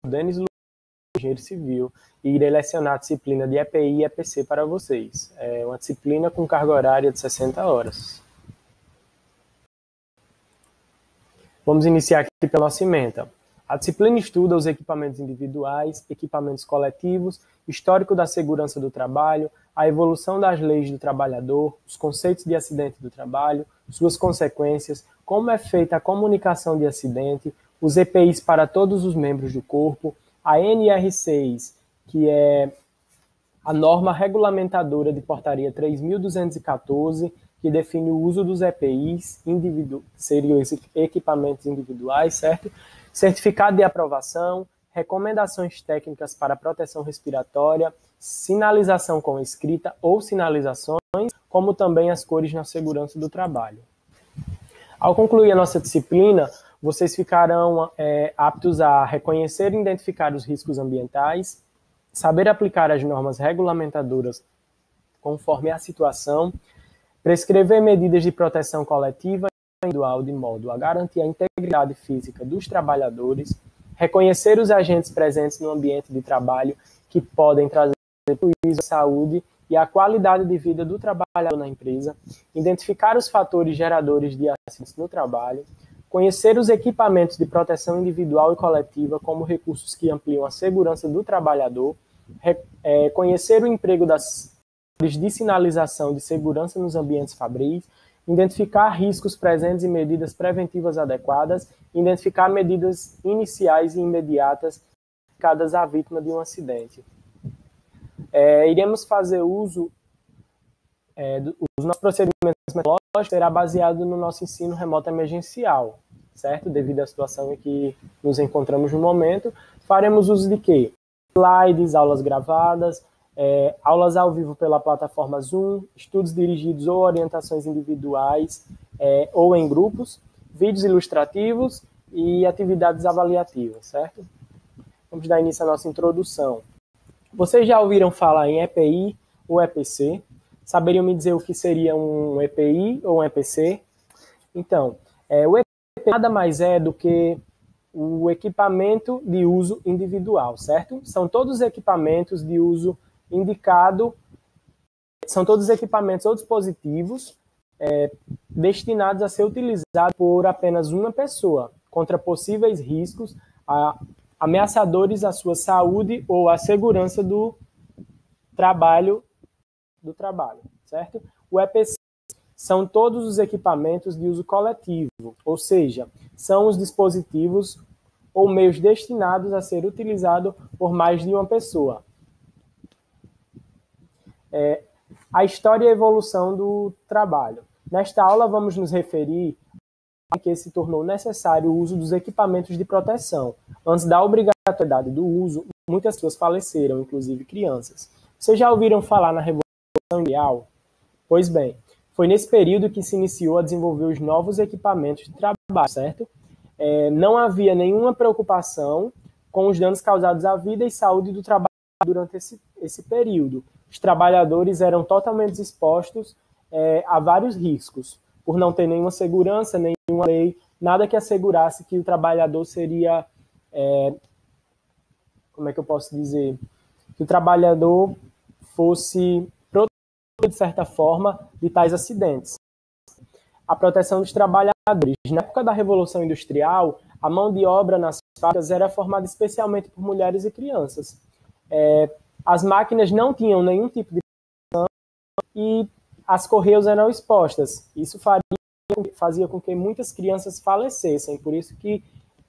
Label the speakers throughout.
Speaker 1: Denis Luiz, engenheiro civil, e irei lecionar a disciplina de EPI e EPC para vocês. É uma disciplina com carga horária de 60 horas. Vamos iniciar aqui pela nossa ementa. A disciplina estuda os equipamentos individuais, equipamentos coletivos, histórico da segurança do trabalho, a evolução das leis do trabalhador, os conceitos de acidente do trabalho, suas consequências, como é feita a comunicação de acidente, os EPIs para todos os membros do corpo, a NR6, que é a norma regulamentadora de portaria 3.214, que define o uso dos EPIs, seriam esses equipamentos individuais, certo? Certificado de aprovação, recomendações técnicas para proteção respiratória, sinalização com escrita ou sinalizações, como também as cores na segurança do trabalho. Ao concluir a nossa disciplina, vocês ficarão aptos a reconhecer e identificar os riscos ambientais, saber aplicar as normas regulamentadoras conforme a situação, prescrever medidas de proteção coletiva e individual de modo a garantir a integridade física dos trabalhadores, reconhecer os agentes presentes no ambiente de trabalho que podem trazer prejuízo à saúde e à qualidade de vida do trabalhador na empresa, identificar os fatores geradores de acidentes no trabalho, conhecer os equipamentos de proteção individual e coletiva como recursos que ampliam a segurança do trabalhador, conhecer o emprego das de sinalização de segurança nos ambientes fabris, identificar riscos presentes e medidas preventivas adequadas, identificar medidas iniciais e imediatas aplicadas à vítima de um acidente. Iremos fazer uso os nossos procedimentos metodológicos será baseado no nosso ensino remoto emergencial, certo? Devido à situação em que nos encontramos no momento, faremos uso de quê? Slides, aulas gravadas, aulas ao vivo pela plataforma Zoom, estudos dirigidos ou orientações individuais ou em grupos, vídeos ilustrativos e atividades avaliativas, certo? Vamos dar início à nossa introdução. Vocês já ouviram falar em EPI ou EPC? Saberiam me dizer o que seria um EPI ou um EPC? Então, o EPI nada mais é do que o equipamento de uso individual, certo? São todos os equipamentos de uso indicado, são todos equipamentos ou dispositivos destinados a ser utilizados por apenas uma pessoa, contra possíveis riscos ameaçadores à sua saúde ou à segurança do trabalho, certo? O EPC são todos os equipamentos de uso coletivo, ou seja, são os dispositivos ou meios destinados a ser utilizados por mais de uma pessoa. A história e a evolução do trabalho. Nesta aula, vamos nos referir a que se tornou necessário o uso dos equipamentos de proteção. Antes da obrigatoriedade do uso, muitas pessoas faleceram, inclusive crianças. Vocês já ouviram falar na Revolução Industrial? Pois bem, foi nesse período que se iniciou a desenvolver os novos equipamentos de trabalho, certo? Não havia nenhuma preocupação com os danos causados à vida e saúde do trabalho durante esse período. Os trabalhadores eram totalmente expostos a vários riscos, por não ter nenhuma segurança, nenhuma lei, nada que assegurasse que o trabalhador seria, como é que eu posso dizer, que o trabalhador fosse protegido, de certa forma, de tais acidentes. A proteção dos trabalhadores. Na época da Revolução Industrial, a mão de obra nas fábricas era formada especialmente por mulheres e crianças. As máquinas não tinham nenhum tipo de proteção e as correias eram expostas. Isso fazia com que muitas crianças falecessem. Por isso que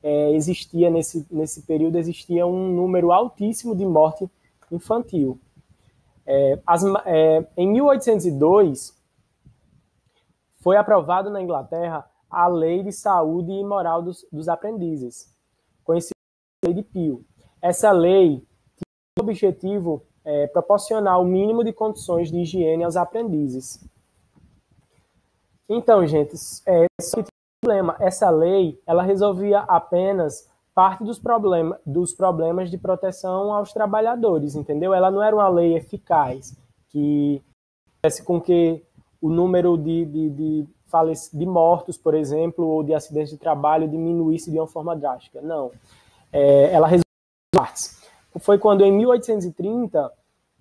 Speaker 1: existia nesse período existia um número altíssimo de morte infantil. Em 1802, foi aprovado na Inglaterra a Lei de Saúde e Moral dos Aprendizes, conhecida como Lei de Peel. Essa lei tinha o objetivo proporcionar o mínimo de condições de higiene aos aprendizes. Então, gente, essa lei ela resolvia apenas parte dos problemas de proteção aos trabalhadores, entendeu? Ela não era uma lei eficaz que fizesse com que o número de mortos, por exemplo, ou de acidentes de trabalho diminuísse de uma forma drástica. Não. Ela resolveu artes. Foi quando, em 1830,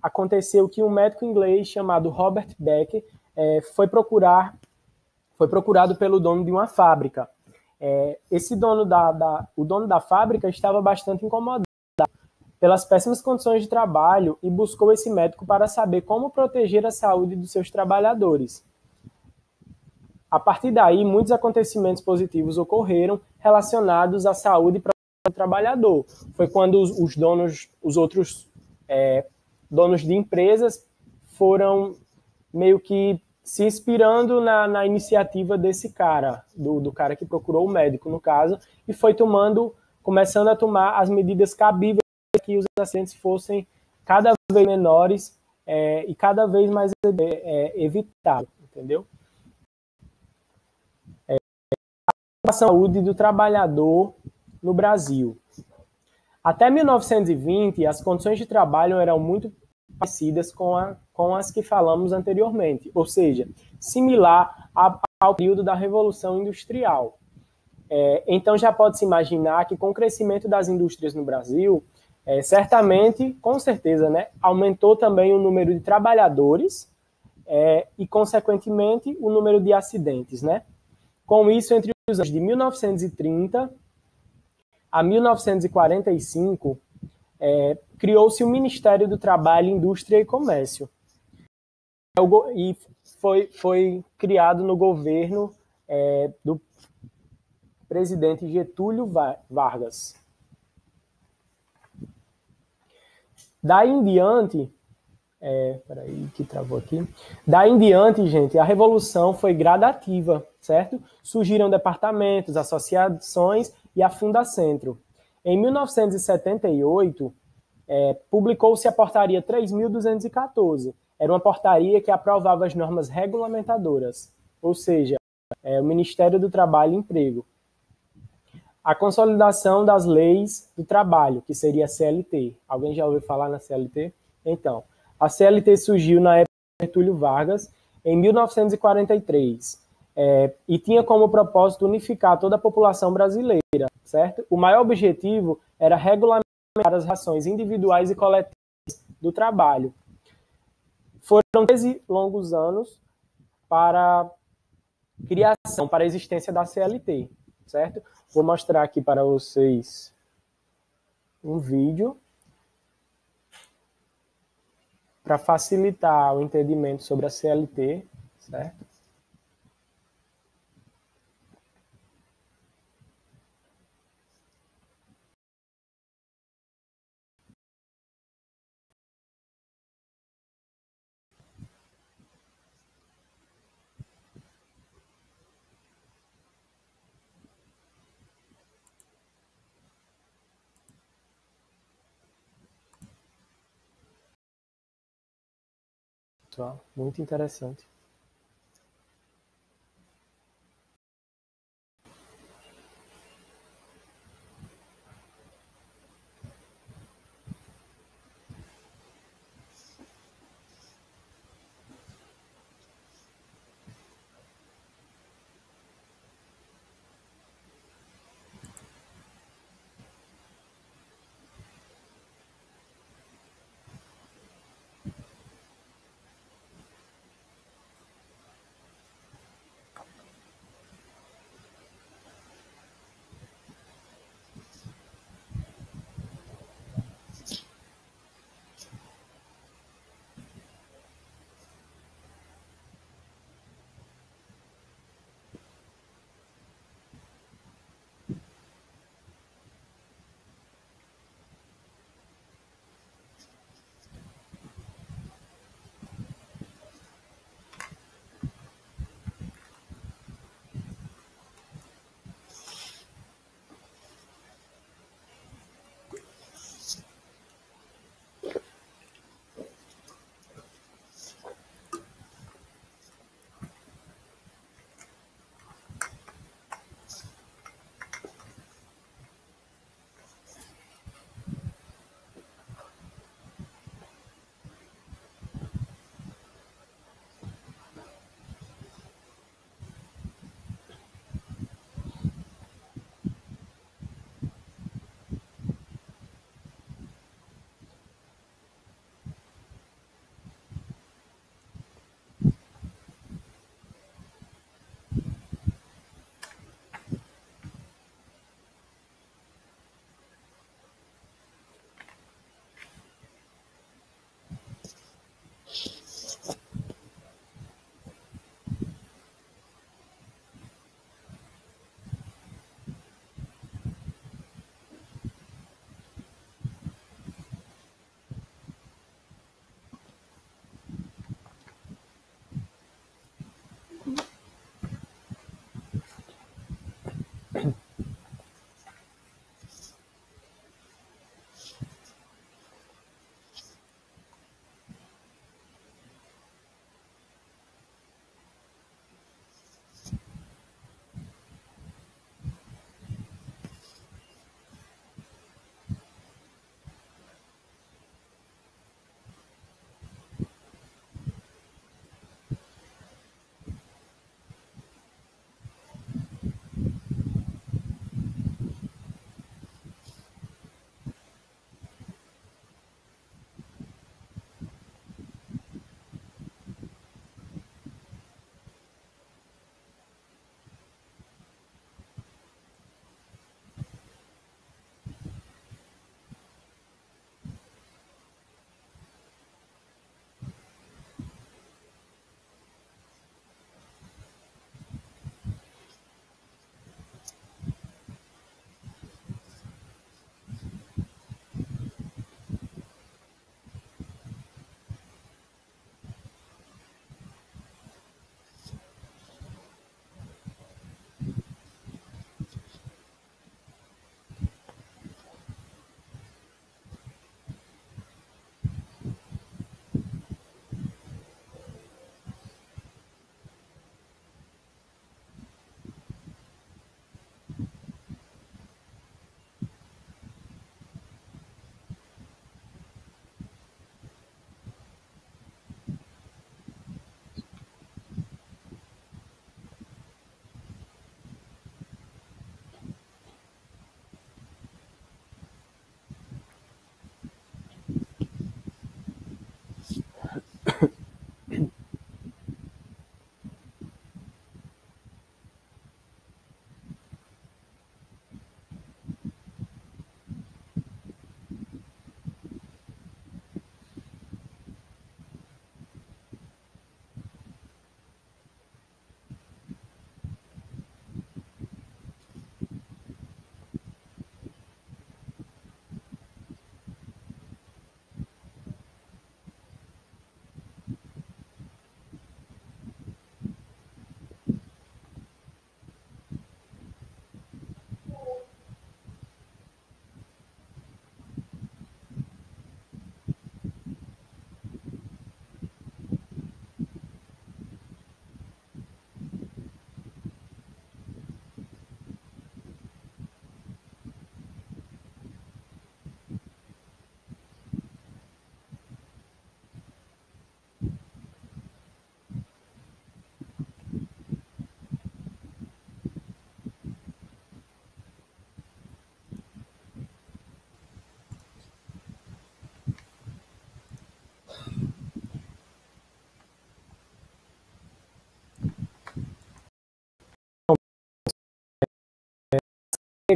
Speaker 1: aconteceu que um médico inglês chamado Robert Becker foi procurado pelo dono de uma fábrica. O dono da fábrica estava bastante incomodado pelas péssimas condições de trabalho e buscou esse médico para saber como proteger a saúde dos seus trabalhadores. A partir daí, muitos acontecimentos positivos ocorreram relacionados à saúde do trabalhador. Foi quando os outros donos de empresas foram meio que se inspirando na iniciativa desse cara, do cara que procurou o médico, no caso, e foi começando a tomar as medidas cabíveis para que os acidentes fossem cada vez menores e cada vez mais evitados, entendeu? A saúde do trabalhador no Brasil. Até 1920, as condições de trabalho eram muito parecidas com as que falamos anteriormente, ou seja, similar ao período da Revolução Industrial. Então já pode-se imaginar que com o crescimento das indústrias no Brasil, certamente, com certeza, né, aumentou também o número de trabalhadores e, consequentemente, o número de acidentes, né? Com isso, entre os anos de 1930 a 1945, criou-se o Ministério do Trabalho, Indústria e Comércio. E foi criado no governo do presidente Getúlio Vargas. Daí em diante, Daí em diante, gente, a revolução foi gradativa, certo? Surgiram departamentos, associações e a Fundacentro. Em 1978, publicou-se a Portaria 3.214. Era uma portaria que aprovava as normas regulamentadoras, ou seja, o Ministério do Trabalho e Emprego. A consolidação das leis do trabalho, que seria a CLT. Alguém já ouviu falar na CLT? Então, a CLT surgiu na época de Getúlio Vargas, em 1943, e tinha como propósito unificar toda a população brasileira, certo? O maior objetivo era regulamentar as relações individuais e coletivas do trabalho. Foram 13 longos anos para a existência da CLT, certo? Vou mostrar aqui para vocês um vídeo para facilitar o entendimento sobre a CLT, certo? Muito interessante.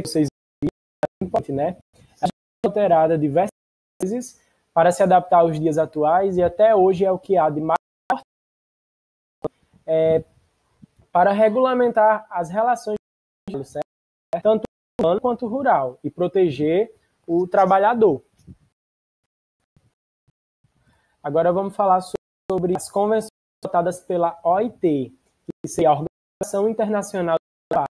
Speaker 1: vocês viram, né? A gente foi alterada diversas vezes para se adaptar aos dias atuais e até hoje é o que há de mais para regulamentar as relações de trabalho, certo? Tanto urbano quanto rural, e proteger o trabalhador. Agora vamos falar sobre as convenções adotadas pela OIT, que seria a Organização Internacional do Trabalho.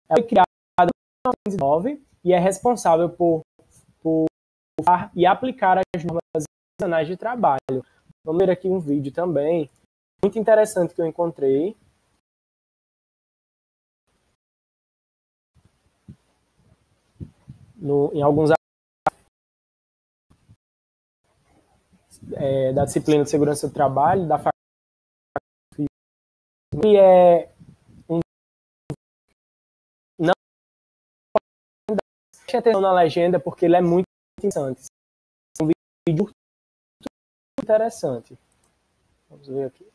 Speaker 1: Ela foi criada em 1909 e é responsável por e aplicar as normas internacionais de trabalho. Vamos ver aqui um vídeo também, muito interessante que eu encontrei. Em alguns da disciplina de segurança do trabalho, da faculdade, e não preste atenção na legenda porque ele é muito interessante. É um vídeo muito interessante. Vamos ver aqui.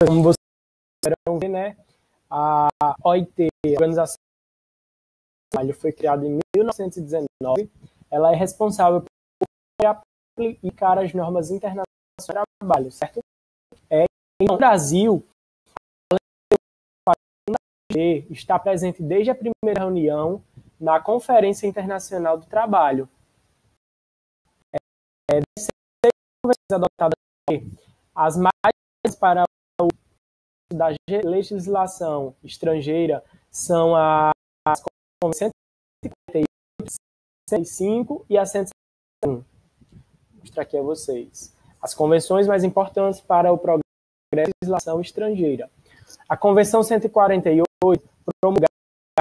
Speaker 1: como vocês poderão ver, né, a OIT, a Organização do Trabalho, foi criada em 1919. Ela é responsável por aplicar as normas internacionais do trabalho, certo? Então, o Brasil está presente desde a primeira reunião na Conferência Internacional do Trabalho. Adotadas as mais para o uso da legislação estrangeira são as Convenções 145 e a 161. Vou mostrar aqui a vocês. As convenções mais importantes para o progresso da legislação estrangeira. A Convenção 148, promulgada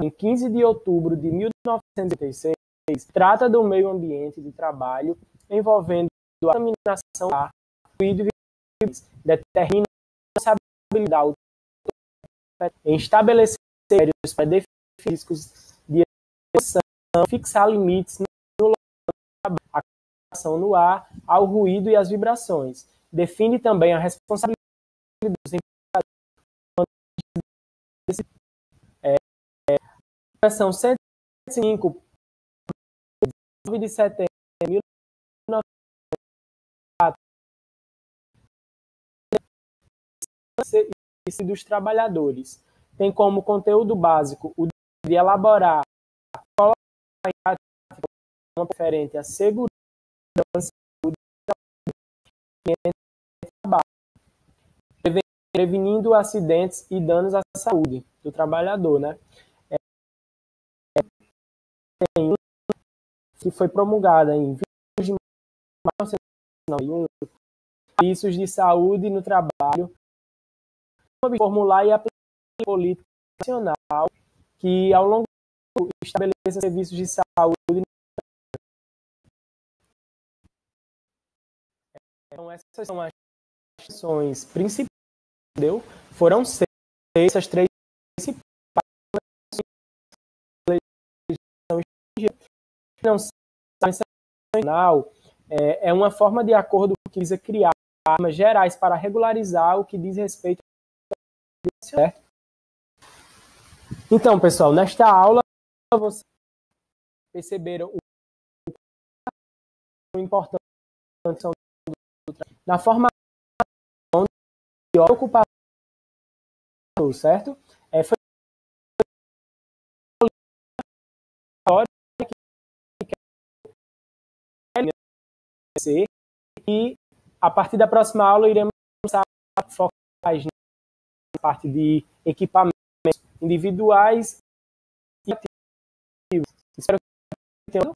Speaker 1: em 15 de outubro de 1986, trata do meio ambiente de trabalho envolvendo a contaminação do ar, ruído e determina a responsabilidade em estabelecer critérios para definir riscos de exposição, fixar limites no local de trabalho, a contaminação no ar, ao ruído e às vibrações. Define também a responsabilidade dos a Convenção 105, 9 de setembro de 1904, dos trabalhadores. Tem como conteúdo básico o de elaborar uma referente à segurança do trabalho, prevenindo acidentes e danos à saúde do trabalhador, né? Tem uma que foi promulgada em 20 de março de 1991, serviços de saúde no trabalho, formular e aplicar política nacional que, ao longo do tempo, estabeleça serviços de saúde. Então, essas são as ações principais, entendeu? Foram essas três principais legislação é uma forma de acordo que visa criar normas gerais para regularizar o que diz respeito ao certo? Então, pessoal, nesta aula vocês perceberam o importante na formação de ocupação, certo? Foi e a partir da próxima aula iremos focar mais na parte de equipamentos individuais e ativos. Espero que tenham